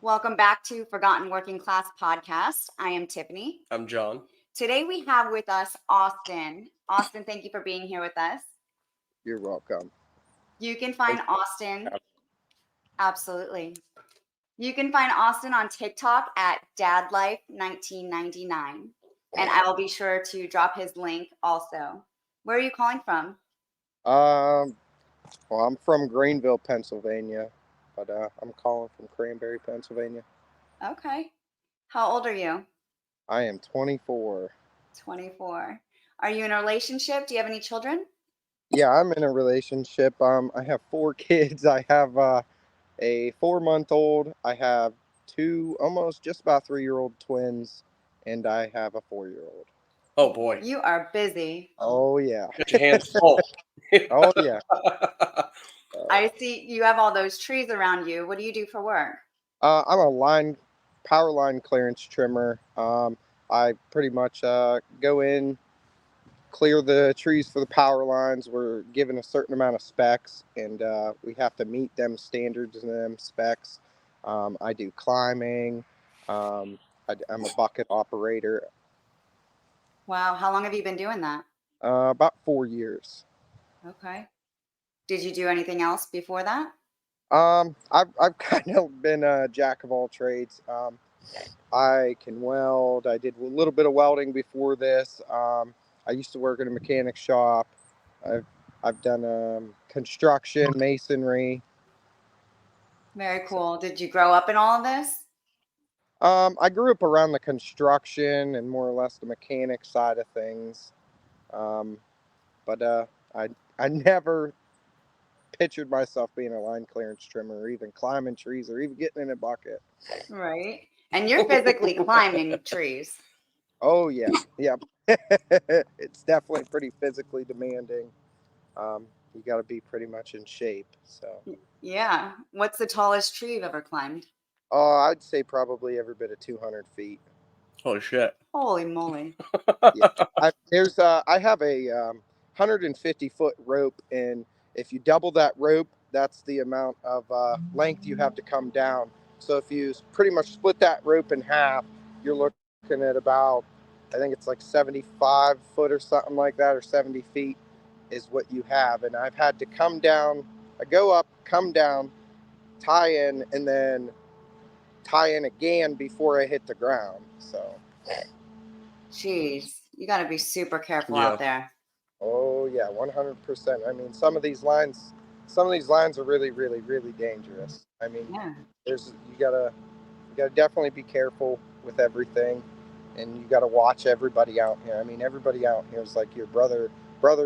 Welcome back to Forgotten Working Class Podcast. I am Tiffany. I'm John. Today we have with us Austin. Austin, thank you for being here with us. You're welcome. You can find Austin. Absolutely. You can find Austin on TikTok at dadlife1999. And I will be sure to drop his link also. Where are you calling from? Well, I'm from Greenville, Pennsylvania, but I'm calling from Cranberry, Pennsylvania. Okay. How old are you? I am 24. 24. Are you in a relationship? Do you have any children? Yeah, I'm in a relationship. I have 4 kids. I have a 4-month-old. I have 2 almost just about 3-year-old twins, and I have a 4-year-old. Oh boy. You are busy. Oh yeah. Get your hands full. Oh yeah. I see you have all those trees around you. What do you do for work? I'm a power line clearance trimmer. I pretty much go in, clear the trees for the power lines. We're given a certain amount of specs, and we have to meet them standards and them specs. I do climbing. I'm a bucket operator. Wow. How long have you been doing that? About 4 years. Okay. Did you do anything else before that? I've kind of been a jack of all trades. I can weld. I did a little bit of welding before this. I used to work in a mechanic shop. I've done construction, masonry. Very cool. Did you grow up in all of this? I grew up around the construction and more or less the mechanic side of things. Um, but I never pictured myself being a line clearance trimmer or even climbing trees or even getting in a bucket. Right. And you're physically climbing trees. Oh yeah, yeah. It's definitely pretty physically demanding. You got to be pretty much in shape. So, Yeah. What's the tallest tree you've ever climbed? I'd say probably every bit of 200 feet. Holy shit. Holy moly. Yeah, I have a 150-foot rope, and if you double that rope, that's the amount of length you have to come down. So if you pretty much split that rope in half, you're looking at about, I think it's like 75 foot or something like that, or 70 feet is what you have. And I've had to come down, I go up, come down, tie in, and then tie in again before I hit the ground. So. Jeez. You got to be super careful Yeah. out there. Oh yeah, 100%. I mean, some of these lines are really, really, really dangerous. I mean, Yeah. you gotta definitely be careful with everything, and you gotta watch everybody out here. I mean, everybody out here is like your brother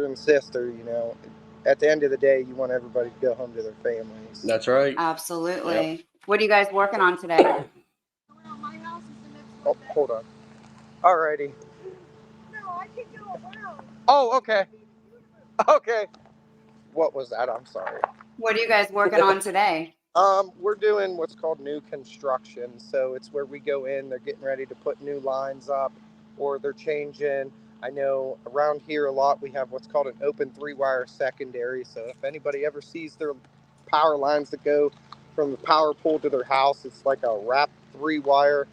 and sister. You know, at the end of the day, you want everybody to go home to their families. That's right. Absolutely. Yep. What are you guys working on today? Oh, hold on. Alrighty. No, I can go around. Oh, okay. Okay. What was that? I'm sorry. What are you guys working on today? We're doing what's called new construction. So it's where we go in, they're getting ready to put new lines up, or they're changing. I know around here a lot we have what's called an open 3-wire secondary. So if anybody ever sees their power lines that go from the power pole to their house, it's like a wrapped 3-wire.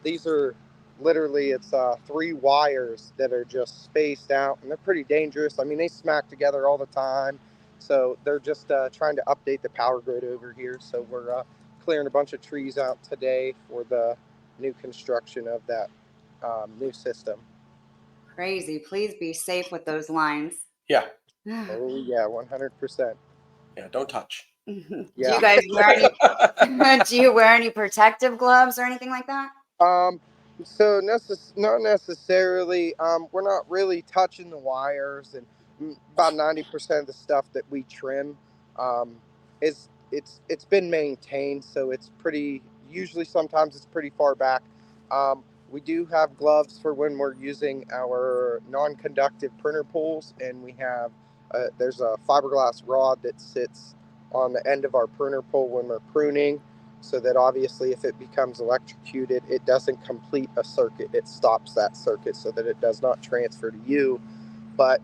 These are literally, it's 3 wires that are just spaced out, and they're pretty dangerous. I mean, they smack together all the time. So they're just trying to update the power grid over here. So we're clearing a bunch of trees out today for the new construction of that new system. Crazy. Please be safe with those lines. Yeah. Oh yeah, 100%. Yeah. Don't touch. Do Yeah. you guys wear any do you wear any protective gloves or anything like that? So not necessarily. We're not really touching the wires, and about 90% of the stuff that we trim is it's been maintained, so it's pretty. Usually, sometimes it's pretty far back. We do have gloves for when we're using our non-conductive printer pulls, and we have there's a fiberglass rod that sits on the end of our printer pull when we're pruning, so that obviously if it becomes electrocuted, it doesn't complete a circuit. It stops that circuit so that it does not transfer to you. But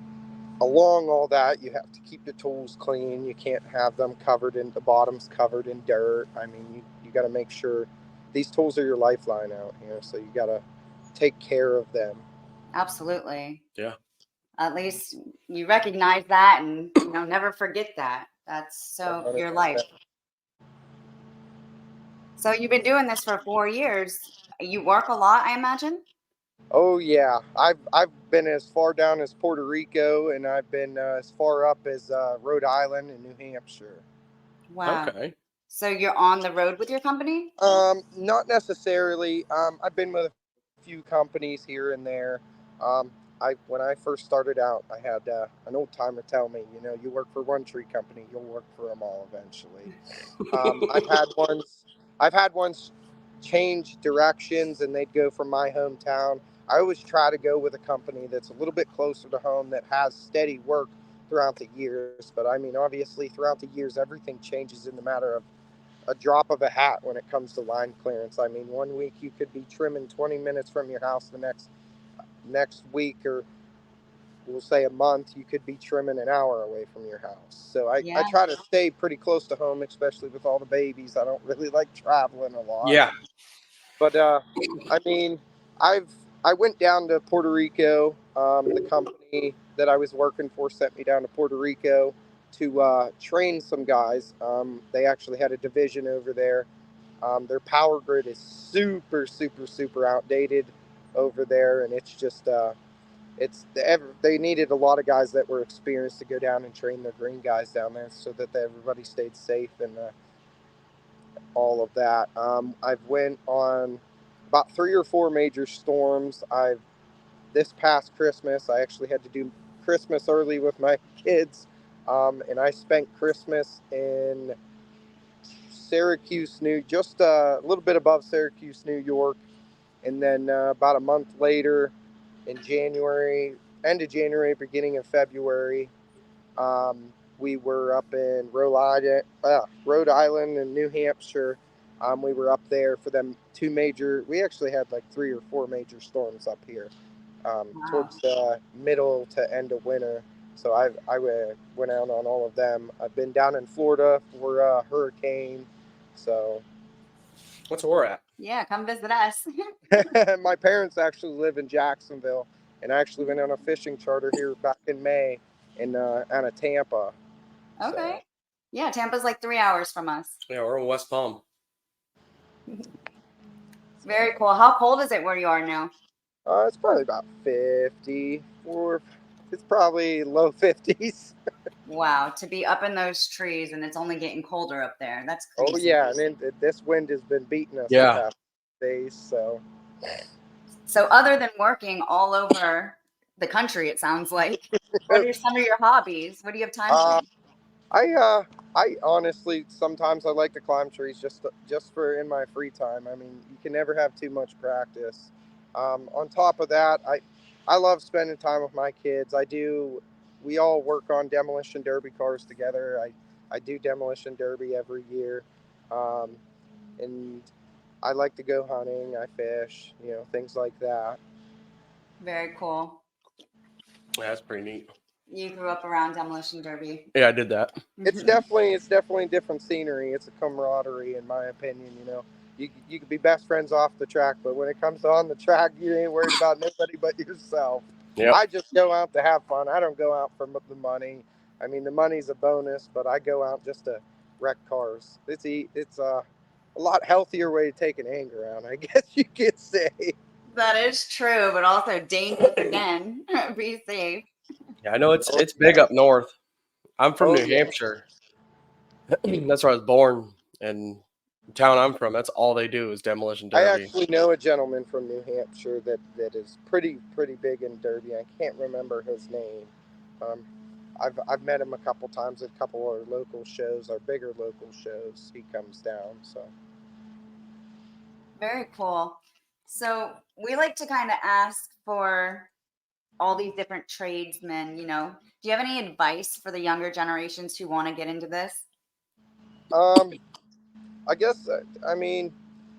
along all that, you have to keep the tools clean. You can't have them covered in, the bottoms covered in dirt. I mean, you you got to make sure these tools are your lifeline out here. So you got to take care of them. Absolutely. Yeah. At least you recognize that and, never forget that. That's so your 100%. life. So you've been doing this for 4 years. You work a lot, I imagine? Oh yeah, I've been as far down as Puerto Rico, and I've been as far up as Rhode Island and New Hampshire. Wow. Okay. So you're on the road with your company? Not necessarily. I've been with a few companies here and there. When I first started out, I had an old timer tell me, you work for one tree company, you'll work for them all eventually. I've had ones change directions, and they'd go from my hometown. I always try to go with a company that's a little bit closer to home, that has steady work throughout the years. But I mean, obviously, throughout the years, everything changes in the matter of a drop of a hat when it comes to line clearance. I mean, one week you could be trimming 20 minutes from your house, the next week, or we'll say a month, you could be trimming an hour away from your house. So I Yeah. try to stay pretty close to home, especially with all the babies. I don't really like traveling a lot. Yeah. But I mean, I went down to Puerto Rico. The company that I was working for sent me down to Puerto Rico to train some guys. They actually had a division over there. Their power grid is super, super, super outdated over there, and it's just they needed a lot of guys that were experienced to go down and train their green guys down there, so that everybody stayed safe and all of that. I've went on about 3 or 4 major storms. This past Christmas, I actually had to do Christmas early with my kids, and I spent Christmas in Syracuse, just a little bit above Syracuse, New York, and then about a month later, in January, end of January, beginning of February, we were up in Rhode Island and New Hampshire. We were up there for them 2 major. We actually had like 3 or 4 major storms up here Wow. towards the middle to end of winter. So I went out on all of them. I've been down in Florida for a hurricane. So What's where we're at? Yeah, come visit us. my parents actually live in Jacksonville, and I actually went on a fishing charter here back in May out of Tampa. Okay. Yeah, Tampa's like 3 hours from us. Yeah, we're in West Palm. Very cool. How cold is it where you are now? It's probably about 50, or it's probably low 50s. Wow, to be up in those trees and it's only getting colder up there. That's crazy. Oh yeah, and then this wind has been beating us Yeah. the past days. So other than working all over the country, it sounds like, what are some of your hobbies? What do you have time for? I honestly sometimes I like to climb trees just for in my free time. I mean, you can never have too much practice. On top of that, I love spending time with my kids. We all work on demolition derby cars together. I do demolition derby every year, and I like to go hunting. I fish, things like that. Very cool. Yeah, that's pretty neat. You grew up around Demolition Derby. Yeah, I did that. It's definitely different scenery. It's a camaraderie, in my opinion. You could be best friends off the track, but when it comes on the track, you ain't worried about nobody but yourself. Yep. I just go out to have fun. I don't go out for the money. I mean, the money's a bonus, but I go out just to wreck cars. It's a lot healthier way to take an anger out, I guess you could say. That is true, but also dangerous again. Be safe. Yeah, I know it's big up north. I'm from Oh, New yeah. Hampshire. That's where I was born, and the town I'm from, that's all they do is demolition I derby. actually know a gentleman from New Hampshire that is pretty big in derby. I can't remember his name. Um, I've met him a couple times at a couple of our local shows, our bigger local shows. He comes down, so. Very cool. So we like to kind of ask for all these different tradesmen, do you have any advice for the younger generations who want to get into this? I guess I mean,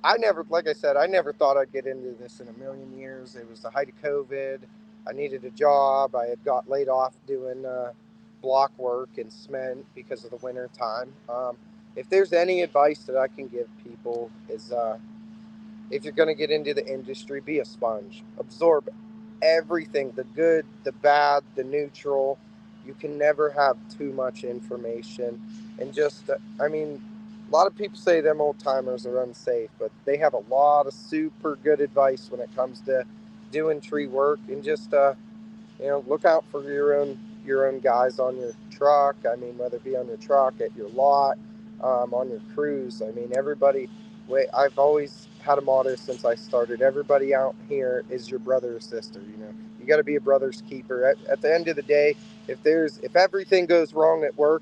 like I said, I never thought I'd get into this in a million years. It was the height of COVID. I needed a job. I had got laid off doing block work and cement because of the winter time. if there's any advice that I can give people is if you're going to get into the industry, be a sponge. Absorb everything, the good, the bad, the neutral. You can never have too much information. And just, I mean, a lot of people say them old timers are unsafe, but they have a lot of super good advice when it comes to doing tree work. And just, look out for your own guys on your truck. I mean, whether it be on your truck, at your lot, on your crews. I mean, everybody. I've always had a motto since I started. Everybody out here is your brother or sister. You got to be a brother's keeper. At the end of the day, if everything goes wrong at work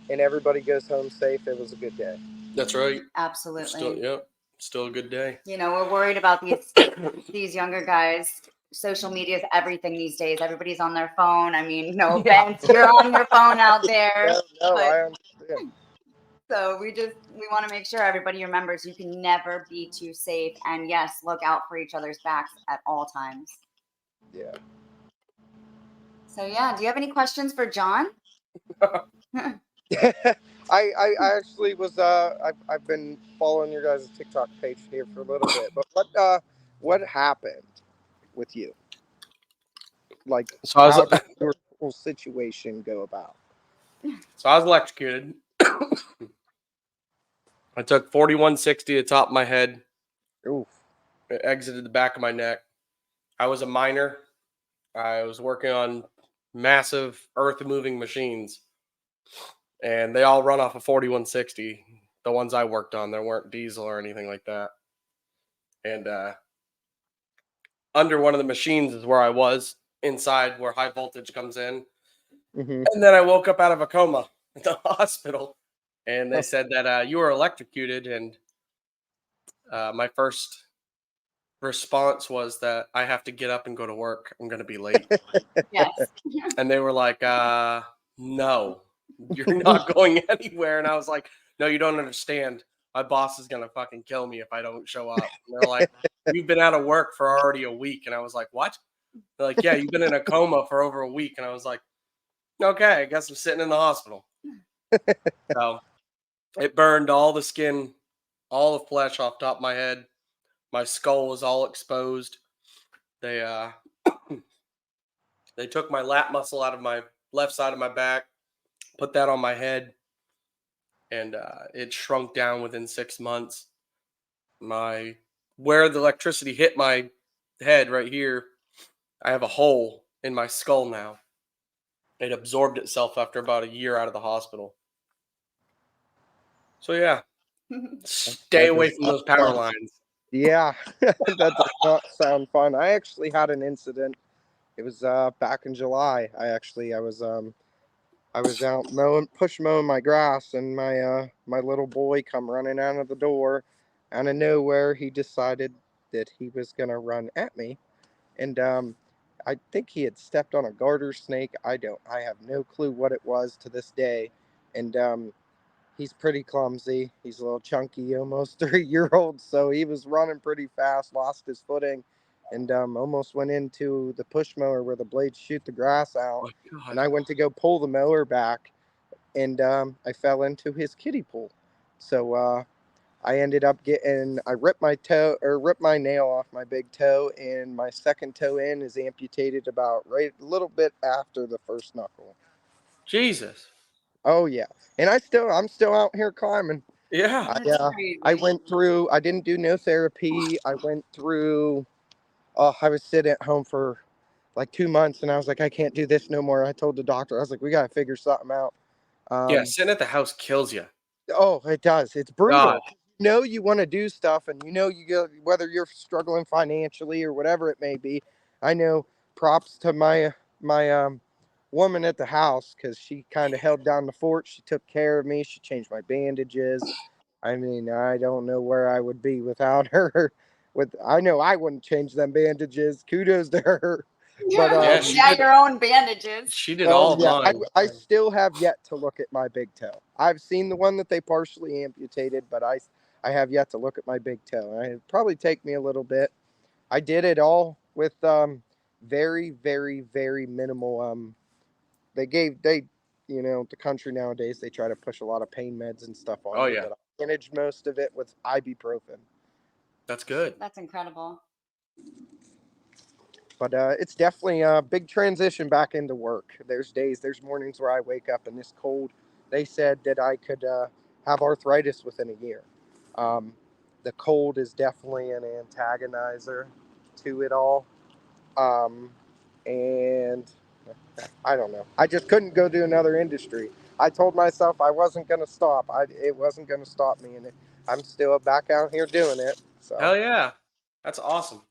and everybody goes home safe, it was a good day. That's right. Absolutely. Still a good day. We're worried about these younger guys. Social media is everything these days. Everybody's on their phone. I mean, no offense, you're on your phone out there. No, but, I understand. So we want to make sure everybody remembers you can never be too safe. And yes, look out for each other's backs at all times. Yeah. So yeah, do you have any questions for John? I actually was I've been following your guys' TikTok page here for a little bit, but what happened with you? Like, So I was how did your whole situation go about? electrocuted. I took 4160 to the top of my head. Oof. It exited the back of my neck. I was a miner. I was working on massive earth moving machines, and they all run off of 4160. The ones I worked on, there weren't diesel or anything like that. And under one of the machines is where I was, inside where high voltage comes in. Mm-hmm. And then I woke up out of a coma at the hospital, and they said that you were electrocuted. And my first response was that I have to get up and go to work. I'm going to be late. Yes. And they were like, no, you're not going anywhere. And I was like, no, you don't understand. My boss is going to fucking kill me if I don't show up. And they're like, you've been out of work for already a week. And I was like, what? They're like, yeah, you've been in a coma for over a week. And I was like, okay, I guess I'm sitting in the hospital. So it burned all the skin, all the flesh off top of my head. My skull was all exposed. They they took my lat muscle out of my left side of my back, put that on my head, and it shrunk down within 6 months. Where the electricity hit my head right here, I have a hole in my skull now. It absorbed itself after about a year out of the hospital. So yeah, stay away from those power lines. Yeah, that does not sound fun. I actually had an incident. It was back in July. I was out mowing my grass, and my little boy come running out of the door. Out of nowhere, he decided that he was gonna run at me, and I think he had stepped on a garter snake. I have no clue what it was to this day, and he's pretty clumsy. He's a little chunky, almost 3 year old, so he was running pretty fast, lost his footing, and almost went into the push mower where the blades shoot the grass out. Oh, God. And I went to go pull the mower back, and I fell into his kiddie pool. So I ended up I ripped my nail off my big toe, and my second toe in is amputated about right a little bit after the first knuckle. Jesus. Oh yeah, and I'm still out here climbing. Yeah. That's crazy. I went through. I didn't do no therapy. I went through. I was sitting at home for like 2 months, and I was like, I can't do this no more. I told the doctor, I was like, we gotta figure something out. Yeah, sitting at the house kills you. Oh, it does. It's God. brutal. You want to do stuff, and you go whether you're struggling financially or whatever it may be. I know. Props to my woman at the house, because she kind of held down the fort. She took care of me. She changed my bandages. I mean, I don't know where I would be without her. I know I wouldn't change them bandages. Kudos to her. But Yeah, she yeah, did. your own bandages. She did all of mine. I still have yet to look at my big toe. I've seen the one that they partially amputated, but I have yet to look at my big toe. It'd probably take me a little bit. I did it all with very, very, very minimal. They the country nowadays, they try to push a lot of pain meds and stuff on Oh you, yeah, but I managed most of it with ibuprofen. that's good. That's incredible. But it's definitely a big transition back into work. There's mornings where I wake up in this cold. They said that I could have arthritis within a year. Um, the cold is definitely an antagonizer to it all. Um, and I don't know. I just couldn't go to another industry. I told myself I wasn't going to stop. It wasn't going to stop me, and I'm still back out here doing it. So. Hell yeah, that's awesome.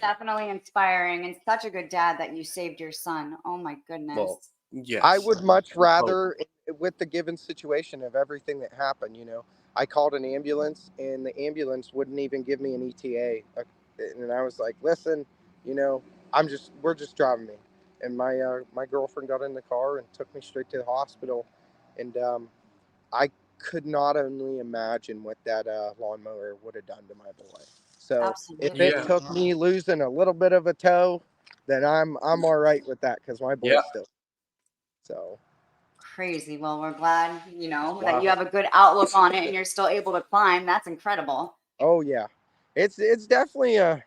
Definitely inspiring and such a good dad that you saved your son. Oh my Well, goodness. yes. I would much Oh, rather, with the given situation of everything that happened, I called an ambulance and the ambulance wouldn't even give me an ETA. And I was like, listen, you know, we're just driving me. And my girlfriend got in the car and took me straight to the hospital. And I could not only imagine what that lawnmower would have done to my boy. So if it Absolutely. yeah, took me losing a little bit of a toe, then I'm all right with that because my yeah. boy's still. So. Crazy. Well, we're glad, that you Wow. have a good outlook on it and you're still able to climb. That's incredible. Oh yeah, it's definitely a.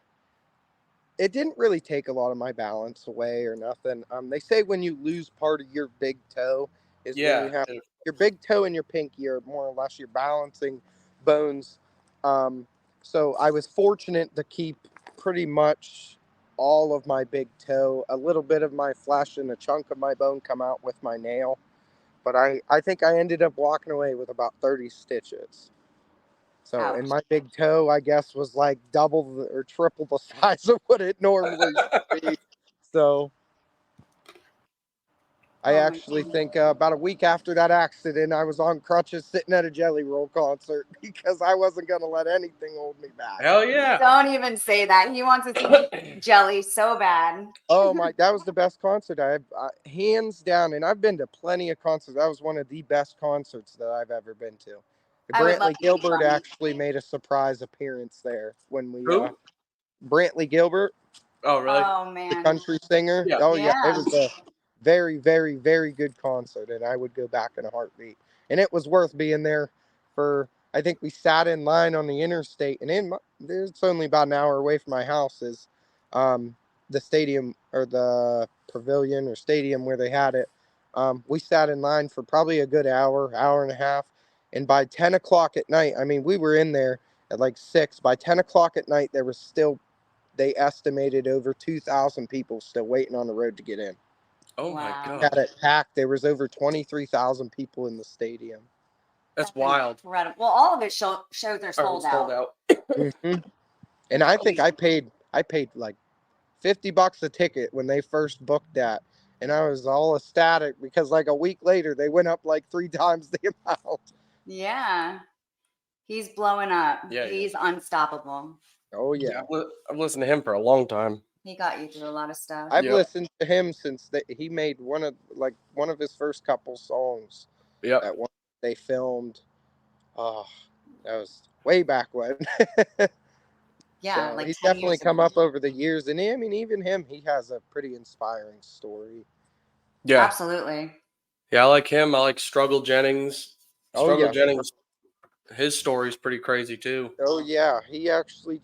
It didn't really take a lot of my balance away or nothing. They say when you lose part of your big toe is when you Yeah. have your big toe and your pinky are more or less your balancing bones. Um, so I was fortunate to keep pretty much all of my big toe, a little bit of my flesh, and a chunk of my bone come out with my nail. But I think I ended up walking away with about 30 stitches. So, and Ouch. my big toe, I guess, was like double or triple the size of what it normally should be. So, I Oh my actually think about a week after that accident, I was on crutches sitting at a Jelly Roll concert because I wasn't going to let anything hold me back. Hell yeah. Don't even say that. He wants to see Jelly so bad. Oh my, that was the best concert hands down. And I've been to plenty of concerts. That was one of the best concerts that I've ever been to. I would love Brantley to meet Gilbert Jelly. actually made a surprise appearance there when we, Who? Brantley Gilbert. Oh, really? Oh The man. country singer. Yeah. Oh yeah, it Yeah. was a very, very, very good concert, and I would go back in a heartbeat. And it was worth being there for. I think we sat in line on the interstate, and it's only about an hour away from my house. Is the stadium or the pavilion or stadium where they had it. We sat in line for probably a good hour and a half, and by 10 o'clock at night, I mean, we were in there at like 6. By 10 o'clock at night, there was still they estimated over 2,000 people still waiting on the road to get in. Oh my Wow. Had god. it packed. There was over 23,000 people in the stadium. That's That's wild. incredible. Well, all of his shows are Or sold sold out. out. hmm And I think I paid like $50 a ticket when they first booked that, and I was all ecstatic because like a week later they went up like 3 times the amount. Yeah. He's blowing up. Yeah, he He's is. unstoppable. Oh Yeah, yeah, I've listened to him for a long time. He got you through a lot of stuff. I've Yep. listened to him since he made one of his first couple songs Yep. that one they filmed. Oh, that was way back when. Yeah, So like he's 10 definitely years come ago. up over the years, and I mean, even him, he has a pretty inspiring story. Yeah. Absolutely. Yeah, I like him. I like Struggle Jennings. Oh Struggle yeah, Jennings, his story's pretty crazy too. oh yeah. He actually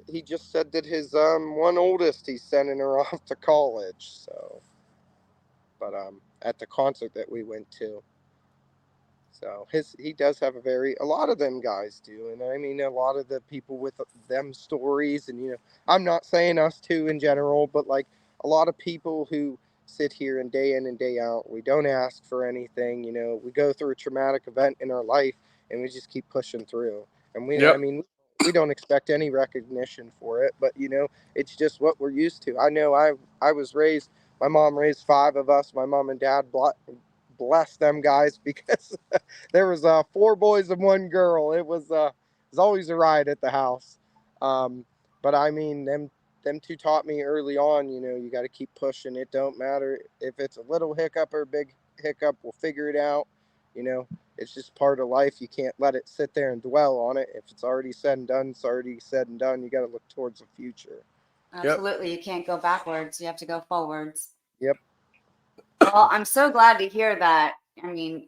he just said that his one oldest he's sending her off to college. So, but at the concert that we went to. So he does have a lot of them guys do, and I mean a lot of the people with them stories, and I'm not saying us two in general, but like a lot of people who sit here and day in and day out, we don't ask for anything, we go through a traumatic event in our life, and we just keep pushing through, and I Yep. mean we don't expect any recognition for it, but it's just what we're used to. I know I was raised. My mom raised 5 of us. My mom and dad bless them guys because there was 4 boys and 1 girl. It was always a ride at the house. But I mean, them two taught me early on. You got to keep pushing. It don't matter if it's a little hiccup or a big hiccup. We'll figure it out. It's just part of life. You can't let it sit there and dwell on it. If it's already said and done, it's already said and done. You got to look towards the future. Yep. Absolutely. You can't go backwards. You have to go forwards. Yep. Well, I'm so glad to hear that. I mean,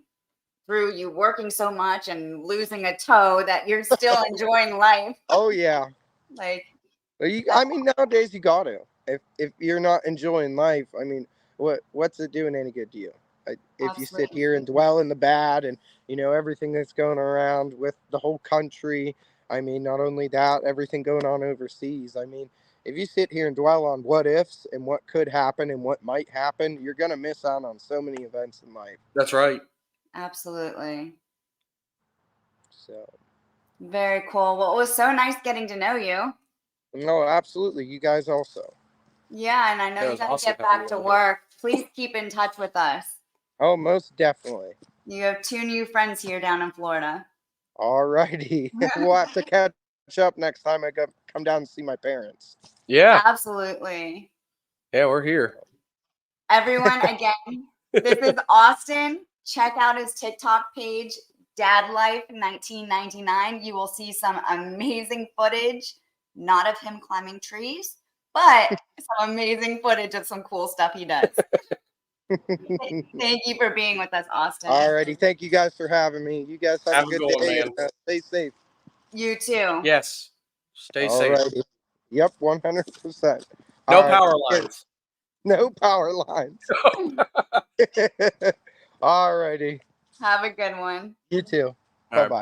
through you working so much and losing a toe, that you're still enjoying life. Oh yeah. Like, I mean, nowadays you got to. If you're not enjoying life, I mean, what's it doing any good to you? If you sit here and absolutely. dwell in the bad and everything that's going around with the whole country. I mean, not only that, everything going on overseas. I mean, if you sit here and dwell on what ifs and what could happen and what might happen, you're gonna miss out on so many events in life. That's right. Absolutely. So, Very cool. Well, it was so nice getting to know you. no, absolutely. You guys also. Yeah, and I know Yeah, it you was got to awesome get having back you to on here. work. Please keep in touch with us. Oh, most definitely. You have 2 new friends here down in Florida. All righty. We'll have to catch up next time I come down and see my parents. Yeah. Absolutely. Yeah, we're here. Everyone, again, this is Austin. Check out his TikTok page, Dad Life 1999. You will see some amazing footage, not of him climbing trees, but some amazing footage of some cool stuff he does. Thank you for being with us, Austin. All righty. Thank you guys for having me. You guys have Have a a good good one, day man. and stay safe. You too. Yes. Stay All safe. righty. Yep, 100%. No All right. power lines. No power lines. All righty. Have a good one. You too. All right, Bye-bye. bye.